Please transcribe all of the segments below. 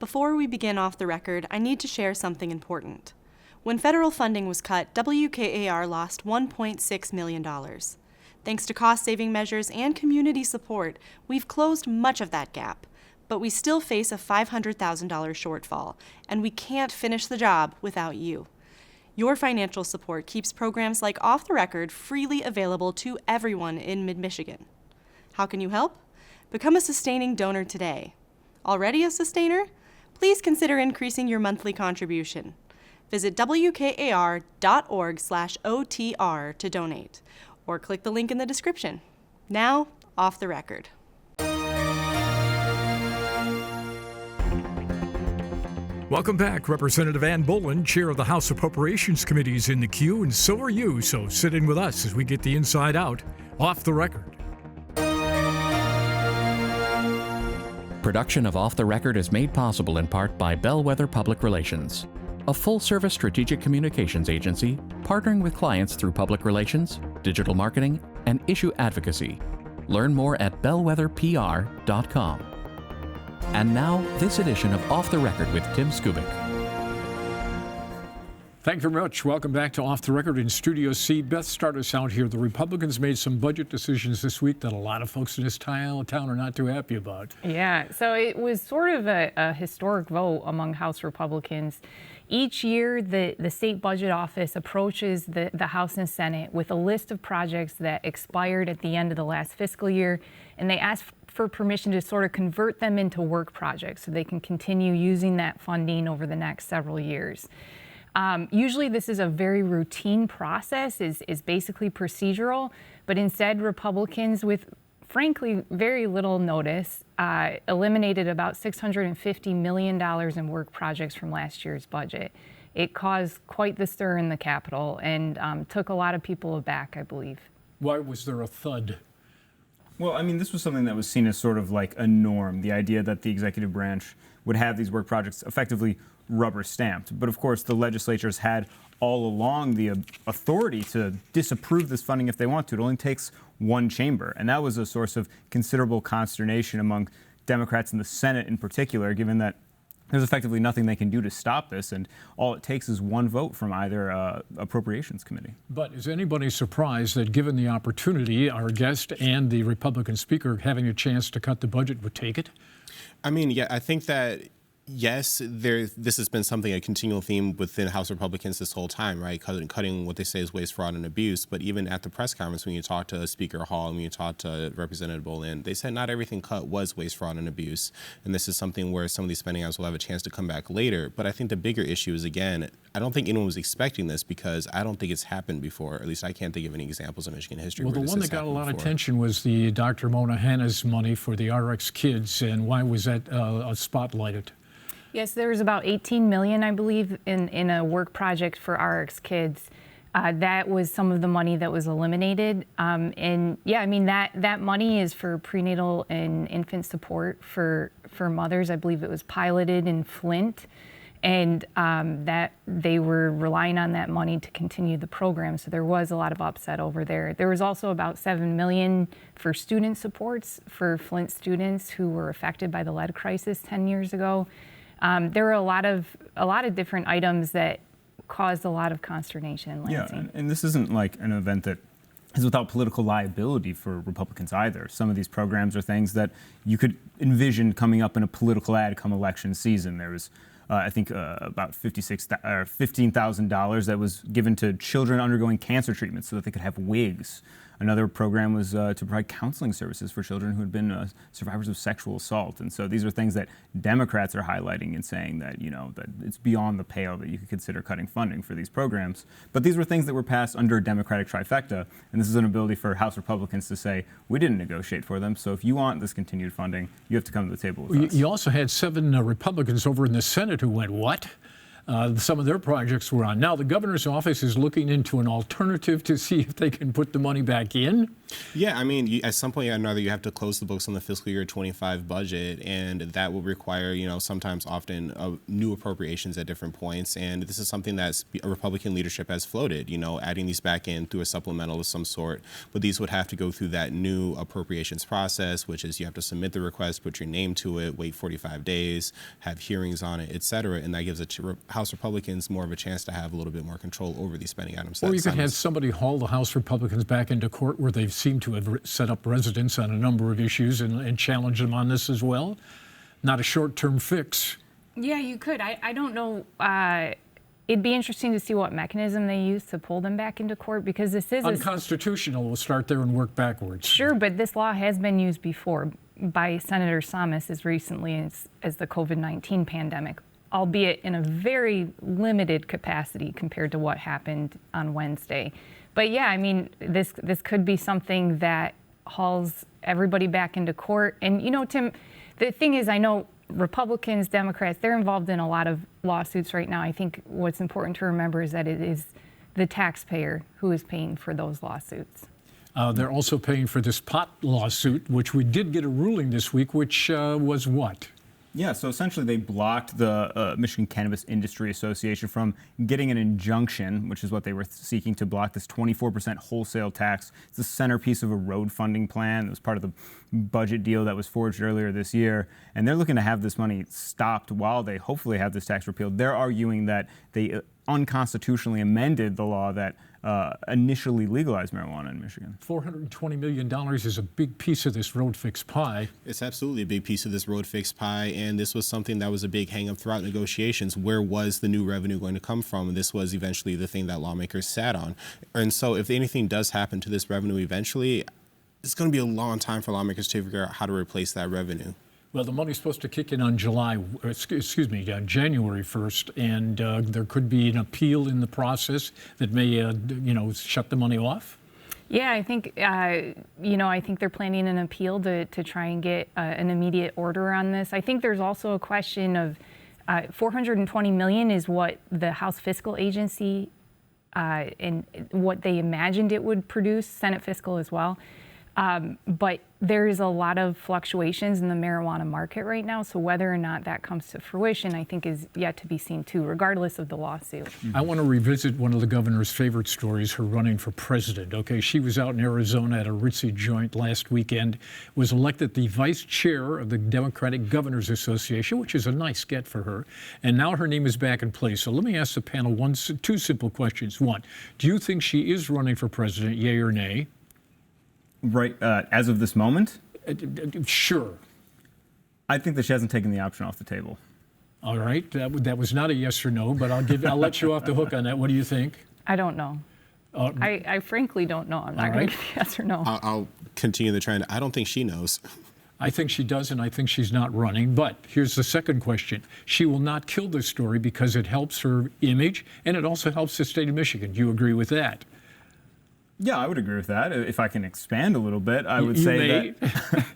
Before we begin off the record, I need to share something important. When federal funding was cut, WKAR lost $1.6 million. Thanks to cost-saving measures and community support, we've closed much of that gap. But we still face a $500,000 shortfall, and we can't finish the job without you. Your financial support keeps programs like Off the Record freely available to everyone in mid-Michigan. How can you help? Become a sustaining donor today. Already a sustainer? Please consider increasing your monthly contribution. Visit wkar.org/OTR to donate, or click the link in the description. Now, Off the Record. Welcome back. Representative Ann Bollin, chair of the House Appropriations Committee, is in the queue, and so are you. So sit in with us as we get the inside out. Off the Record. Production of Off the Record is made possible in part by Bellwether Public Relations, a full-service strategic communications agency partnering with clients through public relations, digital marketing, and issue advocacy. Learn more at bellwetherpr.com. And now, this edition of Off the Record with Tim Skubic. Thank you very much. Welcome back to Off the Record in Studio C. Beth, start us out here. The Republicans made some budget decisions this week that a lot of folks in this town are not too happy about. Yeah, so it was sort of a historic vote among House Republicans. Each year, the State Budget Office approaches the House and Senate with a list of projects that expired at the end of the last fiscal year, and they ask for permission to sort of convert them into work projects so they can continue using that funding over the next several years. Usually this is a very routine process, is basically procedural, but instead Republicans, with frankly very little notice, eliminated about $650 million in work projects from last year's budget. It caused quite the stir in the Capitol and took a lot of people aback, I believe. Why was there a thud? Well, I mean, this was something that was seen as sort of like a norm, the idea that the executive branch would have these work projects effectively rubber stamped. But of course, the legislatures had all along the authority to disapprove this funding if they want to. It only takes one chamber. And that was a source of considerable consternation among Democrats in the Senate in particular, given that there's effectively nothing they can do to stop this, and all it takes is one vote from either Appropriations Committee. But is anybody surprised that given the opportunity, our guest and the Republican Speaker having a chance to cut the budget would take it? I mean, yeah, I think that yes, this has been something, a continual theme within House Republicans this whole time, right? Cutting what they say is waste, fraud, and abuse. But even at the press conference, when you talk to Speaker Hall and when you talk to Representative Bollin, they said not everything cut was waste, fraud, and abuse. And this is something where some of these spending items will have a chance to come back later. But I think the bigger issue is, again, I don't think anyone was expecting this because I don't think it's happened before. At least I can't think of any examples in Michigan history. Well, where the one that got a lot of attention was the Dr. Mona Hanna's money for the RX kids. And why was that spotlighted? Yes, there was about $18 million, I believe, in a work project for RX kids. That was some of the money that was eliminated. And yeah, I mean, that money is for prenatal and infant support for mothers. I believe it was piloted in Flint, and that they were relying on that money to continue the program. So there was a lot of upset over there. There was also about $7 million for student supports for Flint students who were affected by the lead crisis 10 years ago. There were a lot of different items that caused a lot of consternation in Lansing. Yeah, and this isn't like an event that is without political liability for Republicans either. Some of these programs are things that you could envision coming up in a political ad come election season. There was, I think, about $15,000 that was given to children undergoing cancer treatment so that they could have wigs. Another program was to provide counseling services for children who had been survivors of sexual assault. And so these are things that Democrats are highlighting and saying that, that it's beyond the pale that you could consider cutting funding for these programs. But these were things that were passed under a Democratic trifecta. And this is an ability for House Republicans to say, we didn't negotiate for them. So if you want this continued funding, you have to come to the table with us. You also had 7 Republicans over in the Senate who went, what? some of their projects were on. Now the governor's office is looking into an alternative to see if they can put the money back in. Yeah, I mean, at some point or another, you have to close the books on the fiscal year 25 budget, and that will require, sometimes often new appropriations at different points. And this is something that a Republican leadership has floated, adding these back in through a supplemental of some sort. But these would have to go through that new appropriations process, which is you have to submit the request, put your name to it, wait 45 days, have hearings on it, et cetera. And that gives House Republicans more of a chance to have a little bit more control over these spending items. Or you could have somebody haul the House Republicans back into court where they've seemed to have set up residents on a number of issues and challenge them on this as well. Not a short-term fix. Yeah, you could. I don't know. It'd be interesting to see what mechanism they use to pull them back into court, because this is unconstitutional. We'll start there and work backwards. Sure, but this law has been used before by Senator Samas as recently as the COVID-19 pandemic, albeit in a very limited capacity compared to what happened on Wednesday. But yeah, I mean, this could be something that hauls everybody back into court. And Tim, the thing is, I know Republicans, Democrats, they're involved in a lot of lawsuits right now. I think what's important to remember is that it is the taxpayer who is paying for those lawsuits. They're also paying for this pot lawsuit, which we did get a ruling this week, which was what? Yeah, so essentially they blocked the Michigan Cannabis Industry Association from getting an injunction, which is what they were seeking to block, this 24% wholesale tax. It's the centerpiece of a road funding plan. It was part of the budget deal that was forged earlier this year. And they're looking to have this money stopped while they hopefully have this tax repealed. They're arguing that they unconstitutionally amended the law that initially legalized marijuana in Michigan. $420 million is a big piece of this road fix pie. It's absolutely a big piece of this road fix pie, and this was something that was a big hang-up throughout negotiations. Where was the new revenue going to come from? And this was eventually the thing that lawmakers sat on. And so if anything does happen to this revenue eventually, it's going to be a long time for lawmakers to figure out how to replace that revenue. Well, the money's supposed to kick in on January 1st, and there could be an appeal in the process that may, shut the money off. Yeah, I think, I think they're planning an appeal to try and get an immediate order on this. I think there's also a question of $420 million is what the House Fiscal Agency and what they imagined it would produce, Senate Fiscal as well. But there is a lot of fluctuations in the marijuana market right now, so whether or not that comes to fruition, I think, is yet to be seen too, regardless of the lawsuit. I want to revisit one of the governor's favorite stories, her running for president. Okay, she was out in Arizona at a ritzy joint last weekend, was elected the vice chair of the Democratic Governors Association, which is a nice get for her, and now her name is back in place. So let me ask the panel two simple questions. One, do you think she is running for president, yay or nay? Right, as of this moment? Sure. I think that she hasn't taken the option off the table. All right, that was not a yes or no, but I'll let you off the hook on that. What do you think? I don't know. I frankly don't know. I'm not going to give yes or no. I'll continue the trend. I don't think she knows. I think she does, and I think she's not running. But here's the second question. She will not kill this story because it helps her image, and it also helps the state of Michigan. Do you agree with that? Yeah, I would agree with that. If I can expand a little bit, I would say that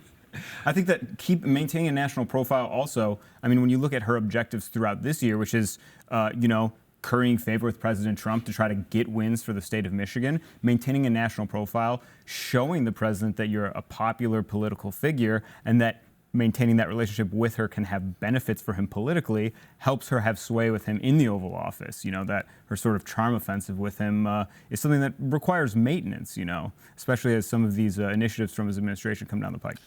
I think that maintaining a national profile also, I mean, when you look at her objectives throughout this year, which is, currying favor with President Trump to try to get wins for the state of Michigan, maintaining a national profile, showing the president that you're a popular political figure and that maintaining that relationship with her can have benefits for him politically, helps her have sway with him in the Oval Office. That her sort of charm offensive with him is something that requires maintenance, especially as some of these initiatives from his administration come down the pike.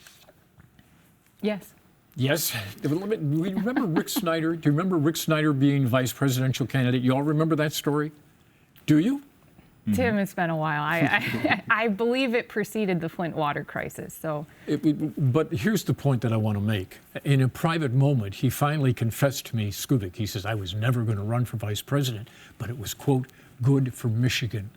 Yes. Yes. Remember Rick Snyder? Do you remember Rick Snyder being vice presidential candidate? You all remember that story? Do you? Tim, it's been a while. I believe it preceded the Flint water crisis. So, but here's the point that I want to make. In a private moment, he finally confessed to me, Skubik, he says, I was never going to run for vice president, but it was, quote, good for Michigan.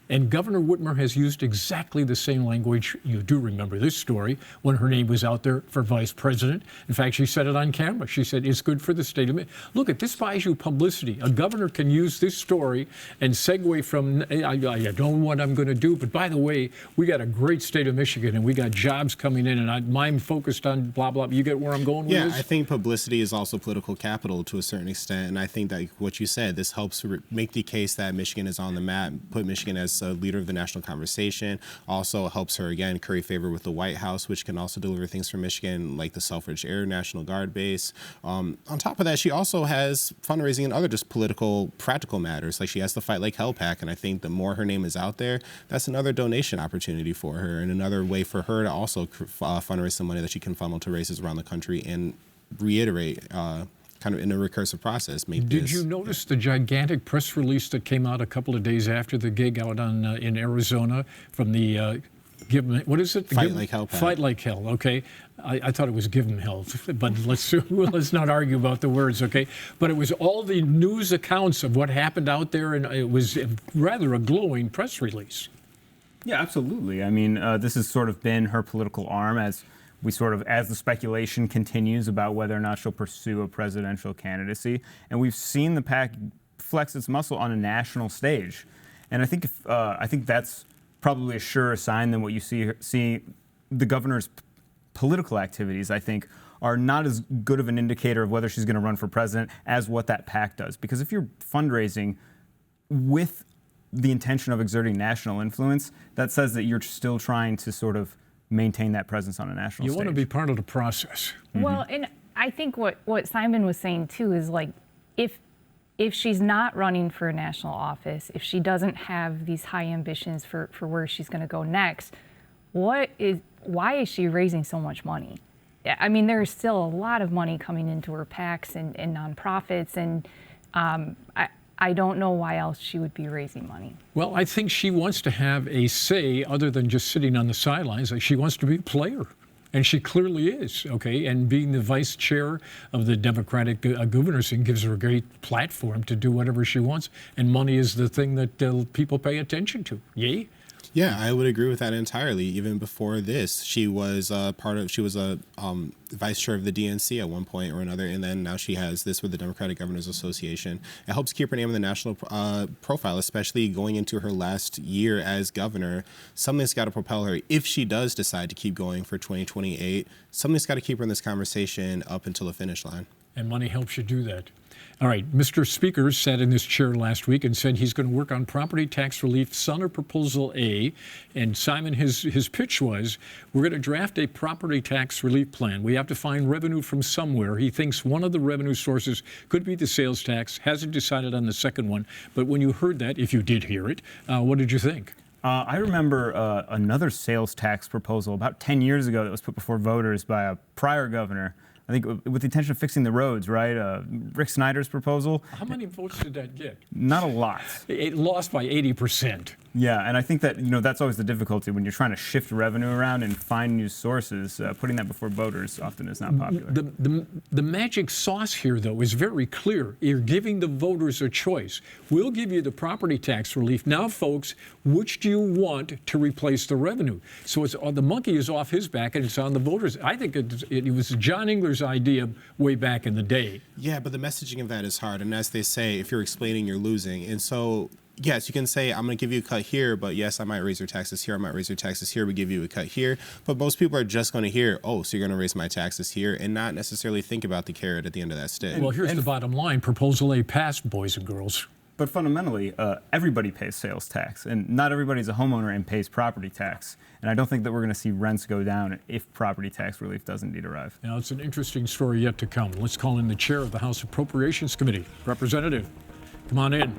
And Governor Whitmer has used exactly the same language. You do remember this story when her name was out there for vice president. In fact, she said it on camera. She said, it's good for the state of Michigan. Look, this buys you publicity. A governor can use this story and segue from, I don't know what I'm going to do, but by the way, we got a great state of Michigan and we got jobs coming in and I'm focused on blah, blah. You get where I'm going with this? Yeah, I think publicity is also political capital to a certain extent. And I think that what you said, this helps make the case that Michigan is on the map, put Michigan as a leader of the national conversation. Also helps her, again, curry favor with the White House, which can also deliver things for Michigan, like the Selfridge Air National Guard base. On top of that, she also has fundraising and other just political, practical matters. Like she has the Fight Like Hell PAC, and I think the more her name is out there, that's another donation opportunity for her and another way for her to also fundraise some money that she can funnel to races around the country and reiterate kind of in a recursive process. Did you notice the gigantic press release that came out a couple of days after the gig out in Arizona from the what is it? Fight Like Hell. Fight Like Hell. Okay, I thought it was Give 'em Hell, but let's not argue about the words. Okay, but it was all the news accounts of what happened out there, and it was rather a glowing press release. Yeah, absolutely. I mean, this has sort of been her political arm as the speculation continues about whether or not she'll pursue a presidential candidacy. And we've seen the PAC flex its muscle on a national stage. And I think that's probably a surer sign than what you see the governor's political activities, I think, are not as good of an indicator of whether she's going to run for president as what that PAC does. Because if you're fundraising with the intention of exerting national influence, that says that you're still trying to sort of maintain that presence on a national stage. You want to be part of the process. Mm-hmm. Well, and I think what Simon was saying too is like, if she's not running for a national office, if she doesn't have these high ambitions for where she's going to go next, why is she raising so much money? I mean, there's still a lot of money coming into her PACs and nonprofits, and I don't know why else she would be raising money. Well, I think she wants to have a say other than just sitting on the sidelines. She wants to be a player, and she clearly is, okay? And being the vice chair of the Democratic governors gives her a great platform to do whatever she wants, and money is the thing that people pay attention to. Yay? Yeah, I would agree with that entirely. Even before this, she was a vice chair of the DNC at one point or another, and then now she has this with the Democratic Governors Association. It helps keep her name in the national profile, especially going into her last year as governor. Something's got to propel her. If she does decide to keep going for 2028, something's got to keep her in this conversation up until the finish line. And money helps you do that. All right, Mr. Speaker sat in this chair last week and said he's going to work on property tax relief, Senate Proposal A. And Simon, his pitch was, we're going to draft a property tax relief plan. We have to find revenue from somewhere. He thinks one of the revenue sources could be the sales tax, hasn't decided on the second one. But when you heard that, if you did hear it, what did you think? I remember another sales tax proposal about 10 years ago that was put before voters by a prior governor, I think with the intention of fixing the roads, right? Rick Snyder's proposal. How many votes did that get? Not a lot. It lost by 80%. Yeah, and I think that that's always the difficulty when you're trying to shift revenue around and find new sources. Putting that before voters often is not popular. The magic sauce here, though, is very clear. You're giving the voters a choice. We'll give you the property tax relief. Now, folks, which do you want to replace the revenue? So the monkey is off his back, and it's on the voters. I think it was John Engler's idea way back in the day. Yeah, but the messaging of that is hard. And as they say, if you're explaining, you're losing. And so, yes, you can say, I'm going to give you a cut here, but yes, I might raise your taxes here. I might raise your taxes here. We give you a cut here. But most people are just going to hear, oh, so you're going to raise my taxes here, and not necessarily think about the carrot at the end of that stick. Well, here's the bottom line. Proposal A passed, boys and girls. But fundamentally, everybody pays sales tax, and not everybody's a homeowner and pays property tax. And I don't think that we're going to see rents go down if property tax relief does indeed arrive. Now, it's an interesting story yet to come. Let's call in the chair of the House Appropriations Committee, Representative. Come on in.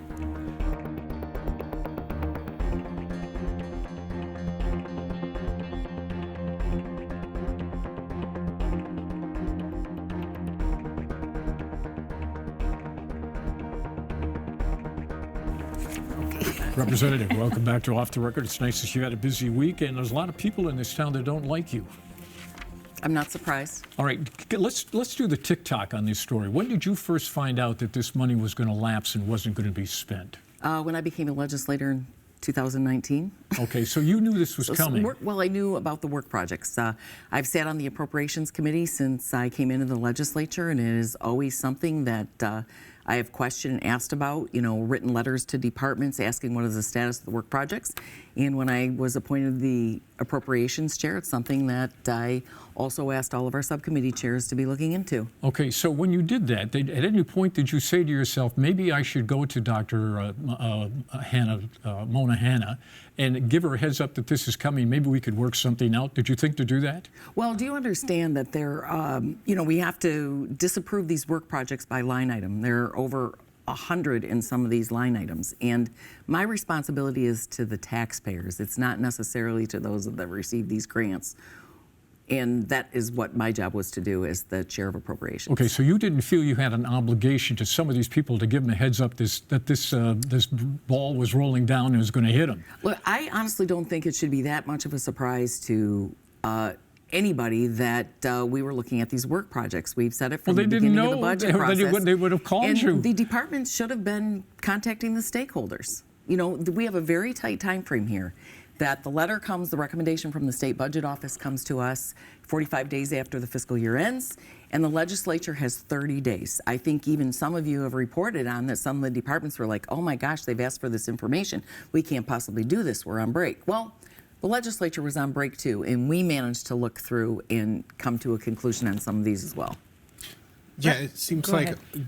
Representative, welcome back to Off the Record. It's nice that you had a busy week, and there's a lot of people in this town that don't like you. I'm not surprised. All right, let's do the tick-tock on this story. When did you first find out that this money was going to lapse and wasn't going to be spent? When I became a legislator in 2019. Okay, so you knew this was coming. Well, I knew about the work projects. I've sat on the Appropriations Committee since I came into the legislature, and it is always something that I have questioned and asked about, written letters to departments asking what is the status of the work projects. And when I was appointed the Appropriations Chair, it's something that I also asked all of our subcommittee chairs to be looking into. Okay, so when you did that, at any point did you say to yourself, maybe I should go to Dr. Mona Hanna and give her a heads up that this is coming, maybe we could work something out? Did you think to do that? Well, do you understand that we have to disapprove these work projects by line item? There are over 100 in some of these line items, and my responsibility is to the taxpayers. It's not necessarily to those that receive these grants. And that is what my job was to do as the chair of appropriations. Okay, so you didn't feel you had an obligation to some of these people to give them a heads up that this ball was rolling down and was going to hit them? Look, I honestly don't think it should be that much of a surprise to anybody that we were looking at these work projects. We've said it from the beginning of the budget process. They would have called and you. The departments should have been contacting the stakeholders. We have a very tight time frame here. That the letter comes, the recommendation from the state budget office comes to us 45 days after the fiscal year ends, and the legislature has 30 days. I think even some of you have reported on that some of the departments were like, oh my gosh, they've asked for this information. We can't possibly do this, we're on break. Well, the legislature was on break too, and we managed to look through and come to a conclusion on some of these as well. Yeah, it seems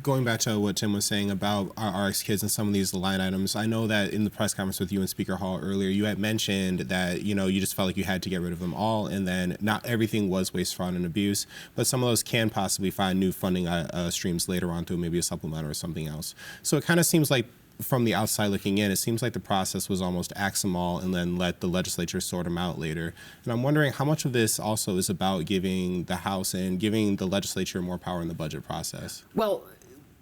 going back to what Tim was saying about our RX kids and some of these line items, I know that in the press conference with you and Speaker Hall earlier, you had mentioned that, you just felt like you had to get rid of them all, and then not everything was waste, fraud, and abuse, but some of those can possibly find new funding streams later on through maybe a supplement or something else. So it kind of seems like, from the outside looking in, it seems like the process was almost axe them all and then let the legislature sort them out later. And I'm wondering how much of this also is about giving the House and giving the legislature more power in the budget process? Well,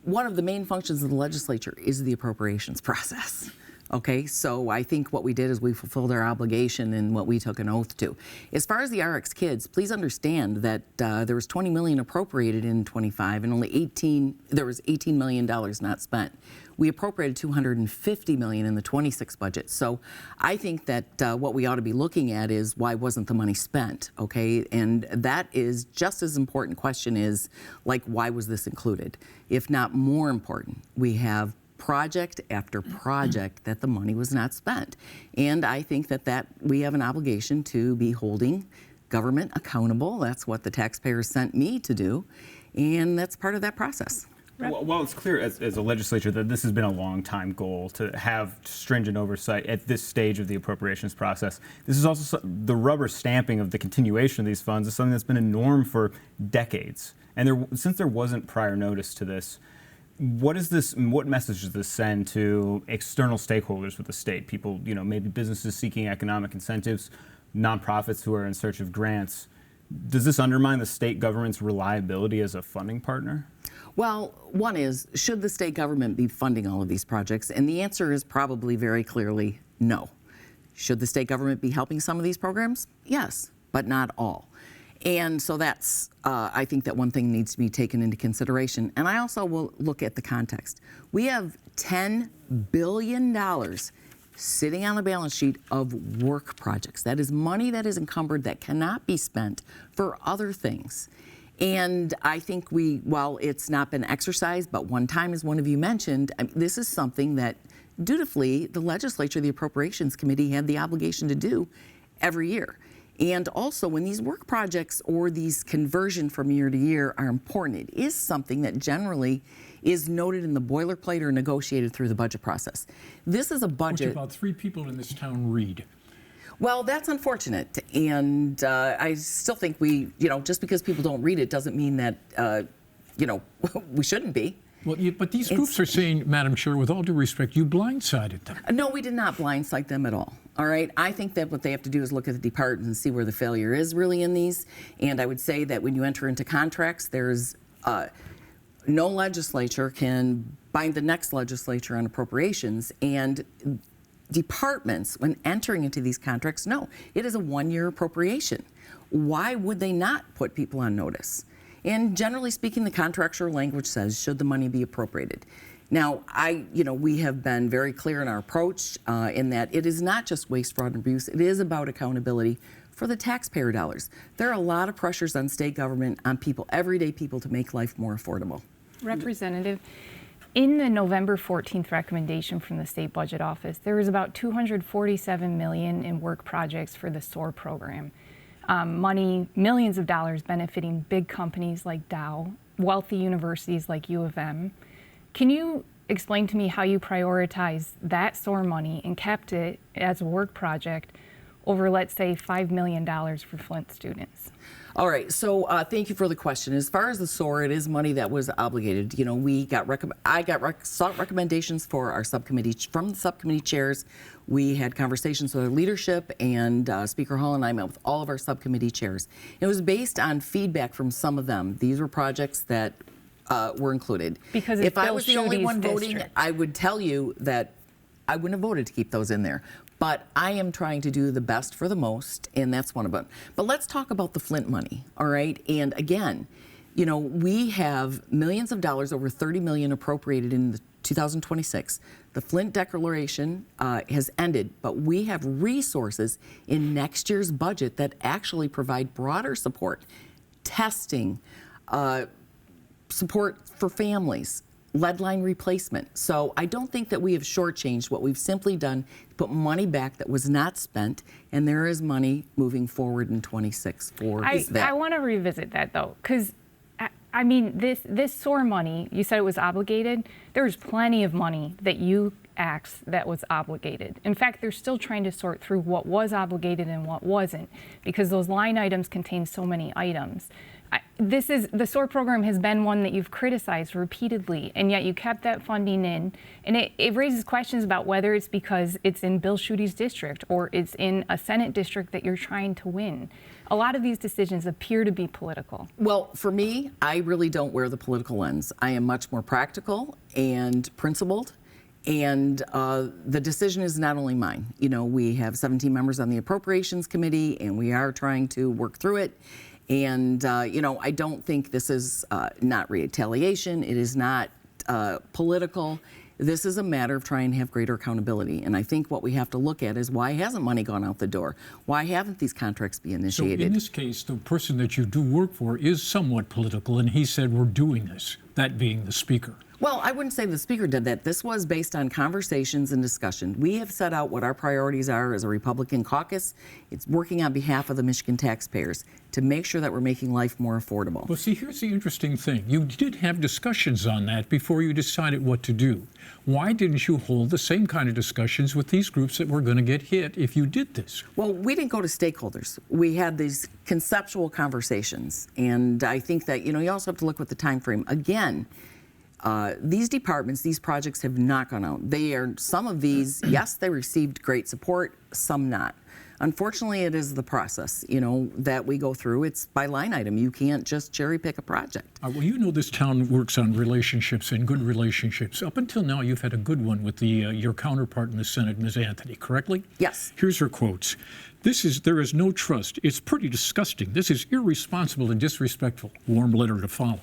one of the main functions of the legislature is the appropriations process. Okay, so I think what we did is we fulfilled our obligation in what we took an oath to. As far as the RX kids, please understand that there was $20 million appropriated in 25 and there was $18 million not spent. We appropriated $250 million in the 26 budget. So I think that what we ought to be looking at is why wasn't the money spent, okay? And that is just as important question is, like, why was this included? If not more important, we have project after project that the money was not spent. And I think that we have an obligation to be holding government accountable. That's what the taxpayers sent me to do, and that's part of that process. Well, it's clear as a legislature that this has been a long-time goal to have stringent oversight at this stage of the appropriations process. This is also the rubber stamping of the continuation of these funds is something that's been a norm for decades. And since there wasn't prior notice to this, what message does this send to external stakeholders with the state? People, maybe businesses seeking economic incentives, nonprofits who are in search of grants. Does this undermine the state government's reliability as a funding partner? Well, one is, should the state government be funding all of these projects? And the answer is probably very clearly no. Should the state government be helping some of these programs? Yes, but not all. And so that's, I think that one thing needs to be taken into consideration. And I also will look at the context. We have $10 billion sitting on the balance sheet of work projects. That is money that is encumbered that cannot be spent for other things. And I think while it's not been exercised, but one time, as one of you mentioned, this is something that dutifully the legislature, the Appropriations Committee, had the obligation to do every year. And also, when these work projects or these conversion from year to year are important, it is something that generally is noted in the boilerplate or negotiated through the budget process. This is a budget. Which about 3 people in this town read. Well, that's unfortunate, and I still think just because people don't read it doesn't mean that, we shouldn't be. Well, but these groups are saying, Madam Chair, with all due respect, you blindsided them. No, we did not blindside them at all. All right, I think that what they have to do is look at the departments and see where the failure is really in these. And I would say that when you enter into contracts, there's no legislature can bind the next legislature on appropriations. And departments, when entering into these contracts, no, it is a one-year appropriation. Why would they not put people on notice? And generally speaking, the contractual language says, should the money be appropriated? Now, we have been very clear in our approach in that it is not just waste, fraud, and abuse. It is about accountability for the taxpayer dollars. There are a lot of pressures on state government, on people, everyday people, to make life more affordable. Representative, in the November 14th recommendation from the State Budget Office, there was about $247 million in work projects for the SOAR program. Money, millions of dollars benefiting big companies like Dow, wealthy universities like U of M. Can you explain to me how you prioritize that SOAR money and kept it as a work project over, let's say, $5 million for Flint students? All right, so thank you for the question. As far as the SOAR, it is money that was obligated. I sought recommendations for our subcommittee, from the subcommittee chairs. We had conversations with our leadership, and Speaker Hall and I met with all of our subcommittee chairs. It was based on feedback from some of them. These were projects that were included. Because if I was the only one voting, I would tell you that I wouldn't have voted to keep those in there. But I am trying to do the best for the most, and that's one of them. But let's talk about the Flint money, all right? And again, we have millions of dollars, over $30 million appropriated in the 2026. The Flint declaration has ended, but we have resources in next year's budget that actually provide broader support, testing, support for families, lead line replacement. So I don't think that we have shortchanged. What we've simply done is put money back that was not spent, and there is money moving forward in 26 for that. I want to revisit that, though, because I mean, this SOAR money, you said it was obligated. There's plenty of money that you asked that was obligated. In fact, they're still trying to sort through what was obligated and what wasn't, because those line items contain so many items. The SOAR program has been one that you've criticized repeatedly, and yet you kept that funding in. And it raises questions about whether it's because it's in Bill Schuette's district or it's in a Senate district that you're trying to win. A lot of these decisions appear to be political. Well, for me, I really don't wear the political lens. I am much more practical and principled. And the decision is not only mine. We have 17 members on the Appropriations Committee, and we are trying to work through it. And, I don't think this is not retaliation. It is not political. This is a matter of trying to have greater accountability. And I think what we have to look at is, why hasn't money gone out the door? Why haven't these contracts been initiated? So in this case, the person that you do work for is somewhat political, and he said, we're doing this, that being the Speaker. Well, I wouldn't say the Speaker did that. This was based on conversations and discussion. We have set out what our priorities are as a Republican caucus. It's working on behalf of the Michigan taxpayers to make sure that we're making life more affordable. Well, see, here's the interesting thing. You did have discussions on that before you decided what to do. Why didn't you hold the same kind of discussions with these groups that were going to get hit if you did this? Well, we didn't go to stakeholders. We had these conceptual conversations. And I think that, you also have to look with the time frame. Again, these departments, these projects have not gone out. Some of these, yes, they received great support, some not. Unfortunately, it is the process, that we go through. It's by line item. You can't just cherry pick a project. Well, this town works on relationships and good relationships. Up until now, you've had a good one with your counterpart in the Senate, Ms. Anthony, correctly? Yes. Here's her quotes. There is no trust. It's pretty disgusting. This is irresponsible and disrespectful. Warm letter to follow.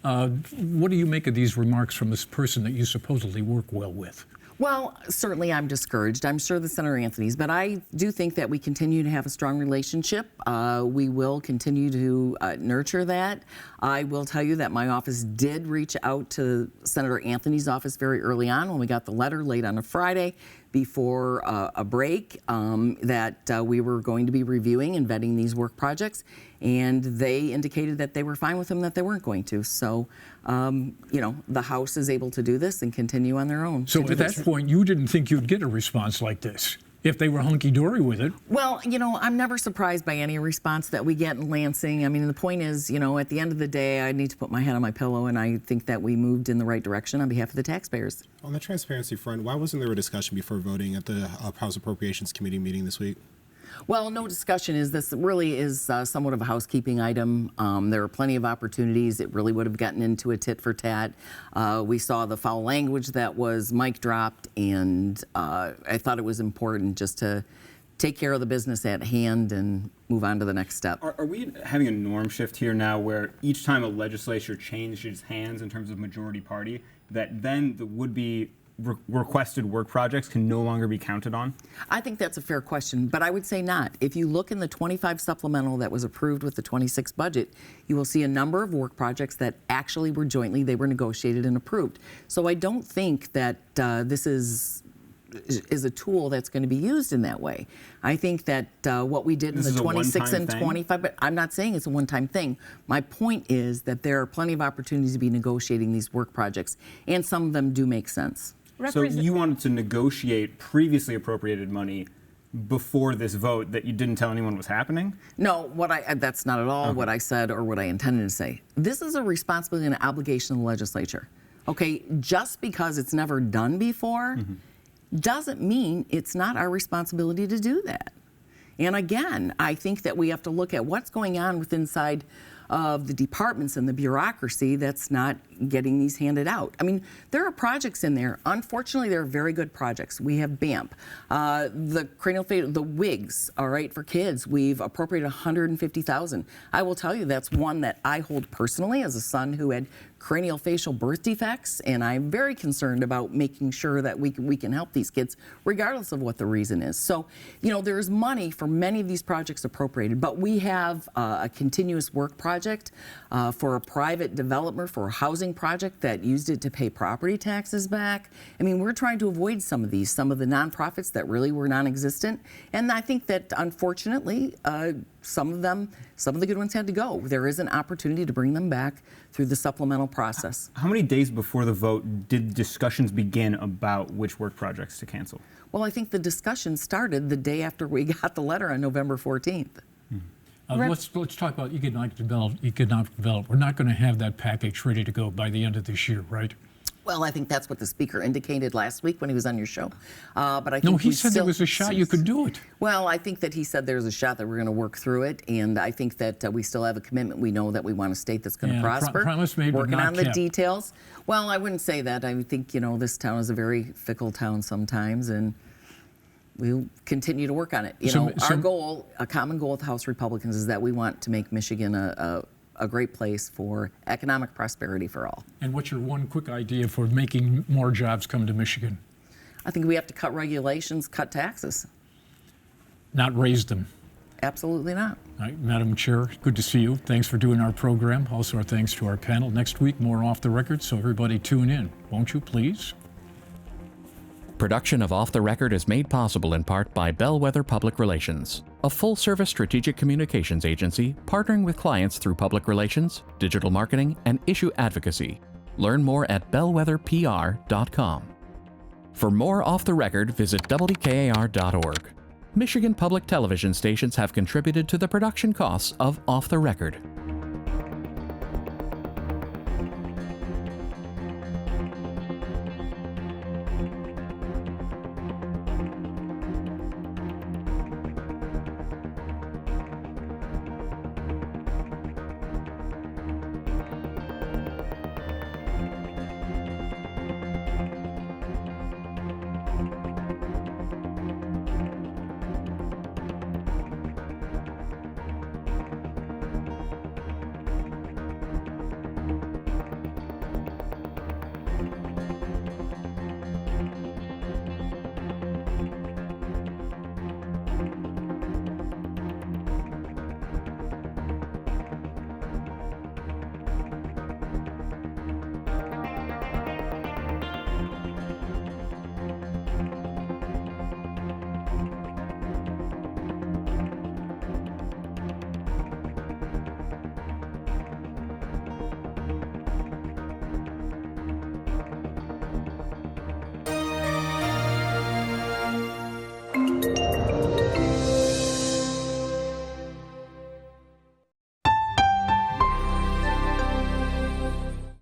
What do you make of these remarks from this person that you supposedly work well with? Well, certainly I'm discouraged. I'm sure the Senator Anthony's, but I do think that we continue to have a strong relationship. We will continue to nurture that. I will tell you that my office did reach out to Senator Anthony's office very early on when we got the letter late on a Friday before a break that we were going to be reviewing and vetting these work projects. And they indicated that they were fine with them, that they weren't going to. So, the House is able to do this and continue on their own. So at that point, you didn't think you'd get a response like this if they were hunky-dory with it? Well, I'm never surprised by any response that we get in Lansing. I mean, the point is, at the end of the day, I need to put my head on my pillow, and I think that we moved in the right direction on behalf of the taxpayers. On the transparency front, why wasn't there a discussion before voting at the House Appropriations Committee meeting this week? Well, no discussion. This really is somewhat of a housekeeping item. There are plenty of opportunities. It really would have gotten into a tit for tat. We saw the foul language that was mic dropped, and I thought it was important just to take care of the business at hand and move on to the next step. Are we having a norm shift here now where each time a legislature changes hands in terms of majority party, that then the would-be requested work projects can no longer be counted on? I think that's a fair question, but I would say not. If you look in the 25 supplemental that was approved with the 26 budget, you will see a number of work projects that actually were jointly, they were negotiated and approved. So I don't think that this is a tool that's going to be used in that way. I think that what we did in the 26 and 25, but I'm not saying it's a one-time thing. My point is that there are plenty of opportunities to be negotiating these work projects, and some of them do make sense. So you wanted to negotiate previously appropriated money before this vote that you didn't tell anyone was happening? No, that's not at all what I said or what I intended to say. This is a responsibility and an obligation of the legislature. Okay, just because it's never done before doesn't mean it's not our responsibility to do that. And again, I think that we have to look at what's going on inside of the departments and the bureaucracy that's not getting these handed out. I mean, there are projects in there. Unfortunately, they're very good projects. We have BAMP, the cranial facial, the wigs, all right, for kids. We've appropriated $150,000. I will tell you that's one that I hold personally as a son who had cranial facial birth defects, and I'm very concerned about making sure that we can help these kids regardless of what the reason is. So, you know, there's money for many of these projects appropriated, but we have a continuous work project for a private developer for a housing project that used it to pay property taxes back. I mean, we're trying to avoid some of the nonprofits that really were non-existent, and I think that unfortunately some of the good ones had to go. There is an opportunity to bring them back through the supplemental process. How many days before the vote did discussions begin about which work projects to cancel? Well, I think the discussion started the day after we got the letter on November 14th. Let's talk about economic development. We're not going to have that package ready to go by the end of this year, right? Well, I think that's what the speaker indicated last week when he was on your show. But I think he said there was a shot you could do it. Well, I think that he said there's a shot that we're going to work through it, and I think that we still have a commitment. We know that we want a state that's going to prosper. Promise made, but working not on the kept. details. Well, I wouldn't say that. I think, you know, this town is a very fickle town sometimes, and we'll continue to work on it. Our goal, a common goal with House Republicans, is that we want to make Michigan a great place for economic prosperity for all. And what's your one quick idea for making more jobs come to Michigan? I think we have to cut regulations, cut taxes. Not raise them. Absolutely not. All right, Madam Chair, good to see you. Thanks for doing our program. Also, our thanks to our panel. Next week, more Off the Record, so everybody tune in. Won't you, please? Production of Off the Record is made possible in part by Bellwether Public Relations, a full-service strategic communications agency partnering with clients through public relations, digital marketing, and issue advocacy. Learn more at bellwetherpr.com. For more Off the Record, visit WKAR.org. Michigan Public Television stations have contributed to the production costs of Off the Record.